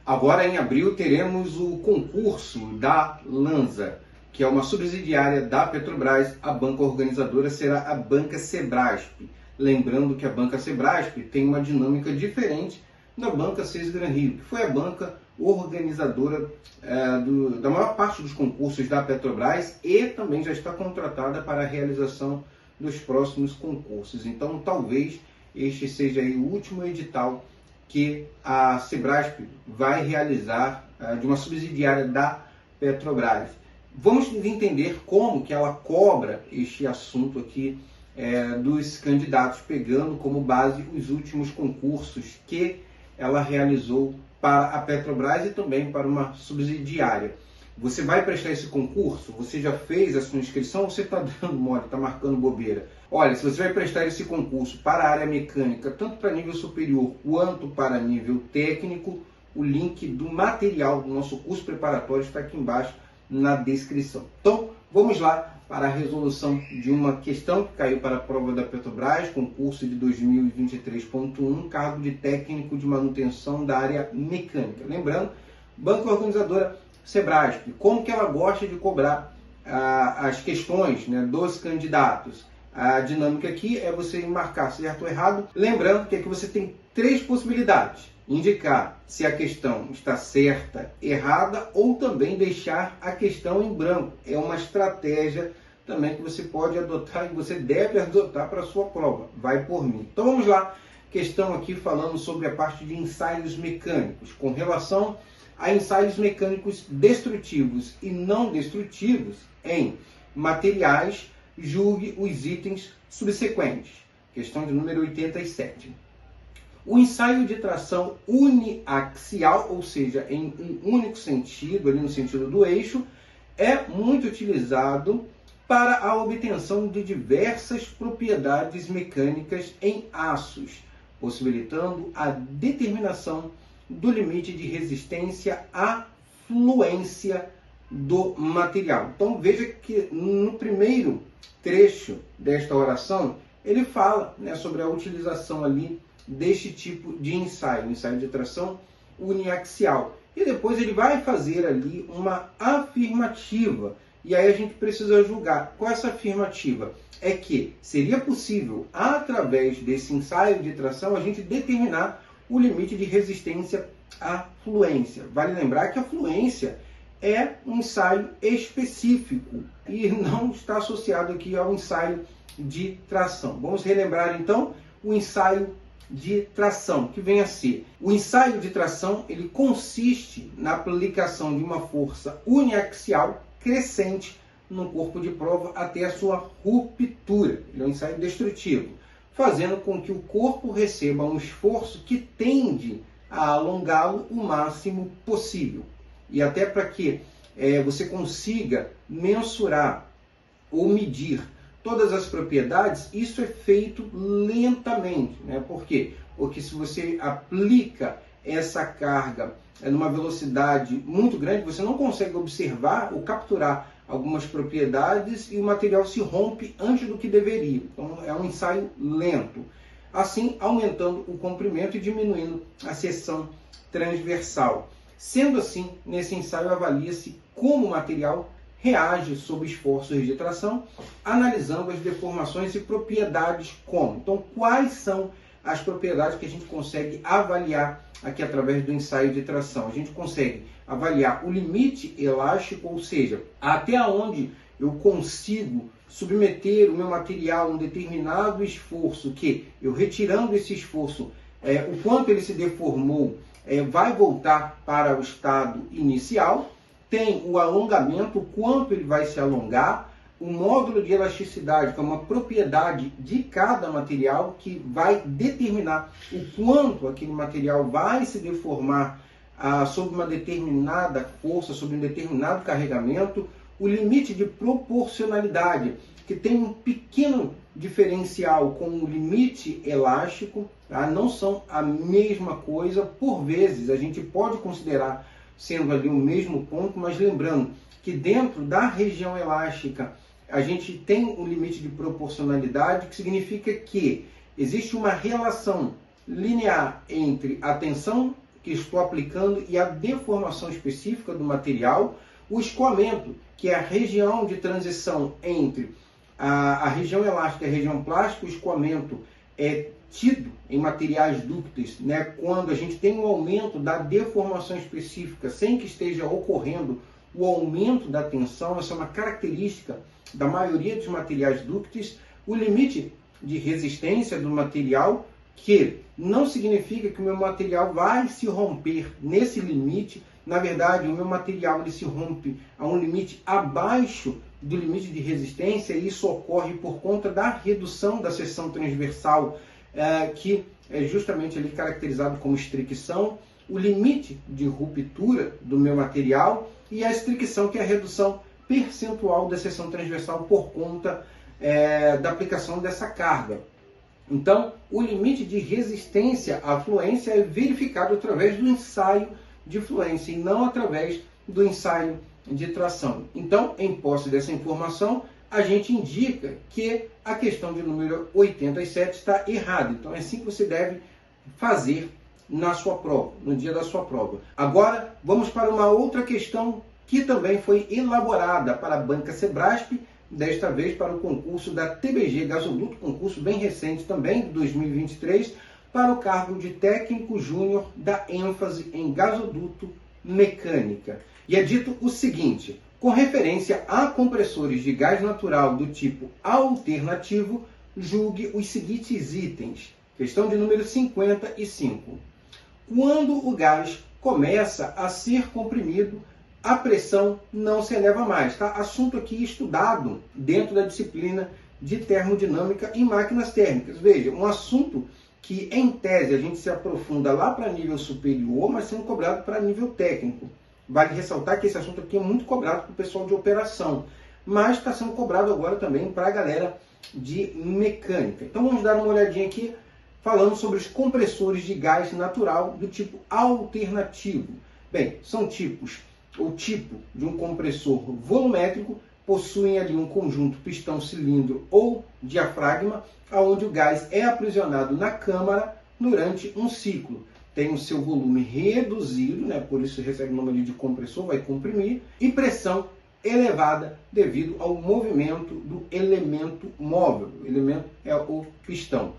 Agora, em abril, teremos o concurso da Lanza, que é uma subsidiária da Petrobras. A banca organizadora será a Banca Sebrasp. Lembrando que a Banca Sebrasp tem uma dinâmica diferente da Banca Seis Gran Rio, que foi a banca organizadora da maior parte dos concursos da Petrobras e também já está contratada para a realização dos próximos concursos. Então, talvez este seja aí o último edital que a Sebrasp vai realizar de uma subsidiária da Petrobras. Vamos entender como que ela cobra este assunto aqui dos candidatos, pegando como base os últimos concursos que ela realizou para a Petrobras e também para uma subsidiária. Você vai prestar esse concurso? Você já fez a sua inscrição ou você está dando mole, está marcando bobeira? Olha, se você vai prestar esse concurso para a área mecânica, tanto para nível superior quanto para nível técnico, o link do material do nosso curso preparatório está aqui embaixo na descrição. Então, vamos lá para a resolução de uma questão que caiu para a prova da Petrobras, concurso de 2023.1, cargo de técnico de manutenção da área mecânica. Lembrando, banca organizadora Sebrasp, como que ela gosta de cobrar as questões, né, dos candidatos. A dinâmica aqui é você marcar certo ou errado. Lembrando que aqui você tem três possibilidades: indicar se a questão está certa, errada, ou também deixar a questão em branco. É uma estratégia também que você pode adotar e você deve adotar para a sua prova. Vai por mim. Então vamos lá. Questão aqui falando sobre a parte de ensaios mecânicos. Com relação a ensaios mecânicos destrutivos e não destrutivos em materiais, julgue os itens subsequentes. Questão de número 87. O ensaio de tração uniaxial, ou seja, em um único sentido, ali no sentido do eixo, é muito utilizado para a obtenção de diversas propriedades mecânicas em aços, possibilitando a determinação do limite de resistência à fluência do material. Então veja que no primeiro trecho desta oração ele fala, né, sobre a utilização ali deste tipo de ensaio de tração uniaxial. E depois ele vai fazer ali uma afirmativa. E aí a gente precisa julgar qual é essa afirmativa. É que seria possível, através desse ensaio de tração, a gente determinar o limite de resistência à fluência. Vale lembrar que a fluência é um ensaio específico e não está associado aqui ao ensaio de tração. Vamos relembrar então o ensaio de tração, que vem a ser: o ensaio de tração ele consiste na aplicação de uma força uniaxial crescente no corpo de prova até a sua ruptura. Ele é um ensaio destrutivo, fazendo com que o corpo receba um esforço que tende a alongá-lo o máximo possível. E até para que você consiga mensurar ou medir todas as propriedades, isso é feito lentamente, né? Por quê? Porque se você aplica essa carga numa velocidade muito grande, você não consegue observar ou capturar algumas propriedades e o material se rompe antes do que deveria. Então é um ensaio lento. Assim, aumentando o comprimento e diminuindo a seção transversal. Sendo assim, nesse ensaio avalia-se como o material reage sob esforços de tração, analisando as deformações e propriedades como. Então, quais são as propriedades que a gente consegue avaliar aqui através do ensaio de tração? A gente consegue avaliar o limite elástico, ou seja, até onde eu consigo submeter o meu material a um determinado esforço, que eu retirando esse esforço, o quanto ele se deformou, vai voltar para o estado inicial. Tem o alongamento, o quanto ele vai se alongar, o módulo de elasticidade, que é uma propriedade de cada material que vai determinar o quanto aquele material vai se deformar sob uma determinada força, sob um determinado carregamento, o limite de proporcionalidade, que tem um pequeno diferencial com o limite elástico, tá? Não são a mesma coisa. Por vezes a gente pode considerar sendo ali o mesmo ponto, mas lembrando que dentro da região elástica a gente tem um limite de proporcionalidade, que significa que existe uma relação linear entre a tensão que estou aplicando e a deformação específica do material, o escoamento, que é a região de transição entre a região elástica e a região plástica. O escoamento é tido em materiais dúcteis, né, quando a gente tem um aumento da deformação específica sem que esteja ocorrendo o aumento da tensão. Essa é uma característica da maioria dos materiais dúcteis. O limite de resistência do material, que não significa que o meu material vai se romper nesse limite. Na verdade, o meu material ele se rompe a um limite abaixo do limite de resistência, e isso ocorre por conta da redução da seção transversal, que é justamente ali caracterizado como estricção, o limite de ruptura do meu material, e a estricção, que é a redução percentual da seção transversal por conta da aplicação dessa carga. Então, o limite de resistência à fluência é verificado através do ensaio de fluência e não através do ensaio de tração. Então, em posse dessa informação, a gente indica que a questão de número 87 está errada. Então, é assim que você deve fazer na sua prova, no dia da sua prova. Agora, vamos para uma outra questão que também foi elaborada para a banca Sebrasp, desta vez para o concurso da TBG Gasoduto, concurso bem recente também, de 2023, para o cargo de técnico júnior da ênfase em gasoduto mecânica. E é dito o seguinte: com referência a compressores de gás natural do tipo alternativo, julgue os seguintes itens. Questão de número 55. Quando o gás começa a ser comprimido, a pressão não se eleva mais. Tá? Assunto aqui estudado dentro da disciplina de termodinâmica em máquinas térmicas. Veja, um assunto que, em tese, a gente se aprofunda lá para nível superior, mas sendo cobrado para nível técnico. Vale ressaltar que esse assunto aqui é muito cobrado para o pessoal de operação, mas está sendo cobrado agora também para a galera de mecânica. Então vamos dar uma olhadinha aqui, falando sobre os compressores de gás natural do tipo alternativo. Bem, são tipos. O tipo de um compressor volumétrico possuem ali um conjunto pistão-cilindro ou diafragma, onde o gás é aprisionado na câmara durante um ciclo. Tem o seu volume reduzido, né, por isso recebe o nome de compressor, vai comprimir, e pressão elevada devido ao movimento do elemento móvel. O elemento é o pistão.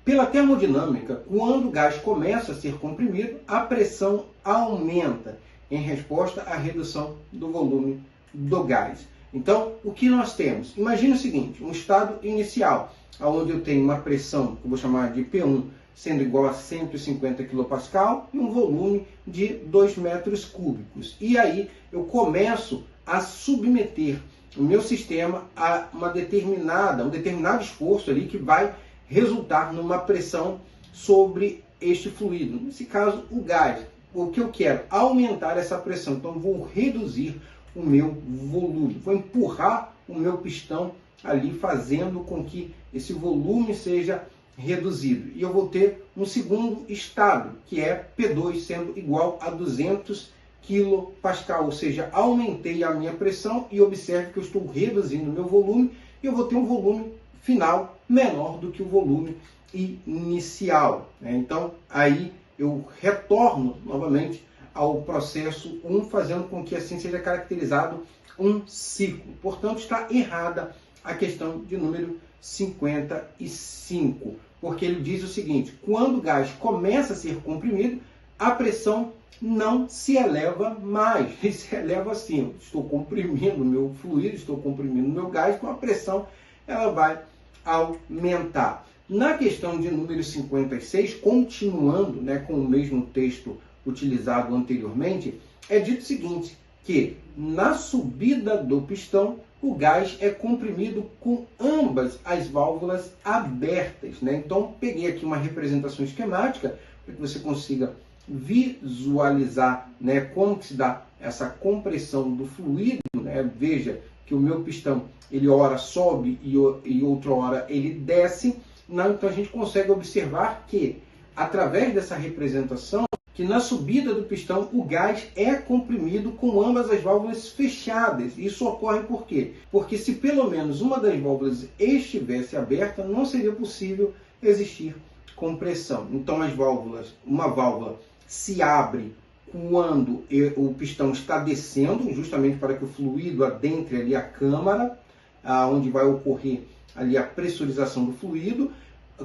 Pela termodinâmica, quando o gás começa a ser comprimido, a pressão aumenta em resposta à redução do volume do gás. Então, o que nós temos? Imagine o seguinte: um estado inicial, onde eu tenho uma pressão, que eu vou chamar de P1, sendo igual a 150 kPa, e um volume de 2 metros cúbicos. E aí eu começo a submeter o meu sistema a um determinado esforço ali que vai resultar numa pressão sobre este fluido. Nesse caso, o gás. O que eu quero? Aumentar essa pressão. Então, vou reduzir o meu volume. Vou empurrar o meu pistão ali, fazendo com que esse volume seja reduzido. E eu vou ter um segundo estado, que é P2, sendo igual a 200 kPa. Ou seja, aumentei a minha pressão e observe que eu estou reduzindo o meu volume e eu vou ter um volume final menor do que o volume inicial. Então, aí eu retorno novamente ao processo 1, fazendo com que assim seja caracterizado um ciclo. Portanto, está errada a questão de número 55, porque ele diz o seguinte: quando o gás começa a ser comprimido, a pressão não se eleva mais. Ele se eleva assim: estou comprimindo o meu fluido, estou comprimindo o meu gás, com a pressão ela vai aumentar. Na questão de número 56, continuando, né, com o mesmo texto utilizado anteriormente, é dito o seguinte, que na subida do pistão, o gás é comprimido com ambas as válvulas abertas. Né? Então, peguei aqui uma representação esquemática para que você consiga visualizar, né, como que se dá essa compressão do fluido. Né? Veja que o meu pistão, ele ora sobe e outra hora ele desce. Então a gente consegue observar que, através dessa representação, que na subida do pistão o gás é comprimido com ambas as válvulas fechadas. Isso ocorre por quê? Porque se pelo menos uma das válvulas estivesse aberta, não seria possível existir compressão. Então as válvulas, uma válvula se abre quando o pistão está descendo, justamente para que o fluido adentre ali a câmara, onde vai ocorrer ali a pressurização do fluido.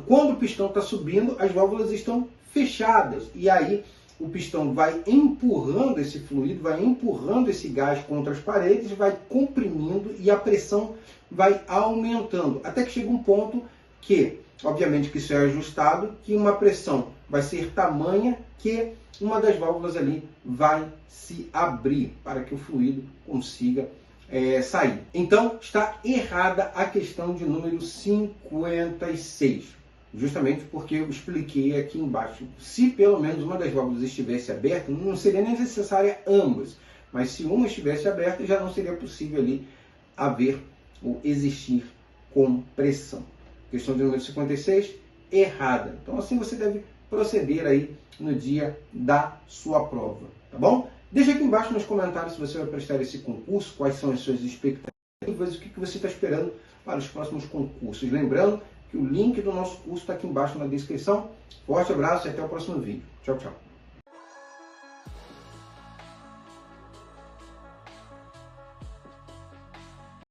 Quando o pistão está subindo, as válvulas estão fechadas e aí o pistão vai empurrando esse fluido, vai empurrando esse gás contra as paredes, vai comprimindo e a pressão vai aumentando, até que chega um ponto que, obviamente que isso é ajustado, que uma pressão vai ser tamanha que uma das válvulas ali vai se abrir para que o fluido consiga sair. Então, está errada a questão de número 56. Justamente porque eu expliquei aqui embaixo. Se pelo menos uma das válvulas estivesse aberta, não seria nem necessária ambas. Mas se uma estivesse aberta, já não seria possível ali haver ou existir compressão. Questão de número 56, errada. Então assim você deve proceder aí no dia da sua prova, tá bom? Deixa aqui embaixo nos comentários se você vai prestar esse concurso, quais são as suas expectativas, o que você está esperando para os próximos concursos. Lembrando que o link do nosso curso está aqui embaixo na descrição. Forte abraço e até o próximo vídeo. Tchau, tchau.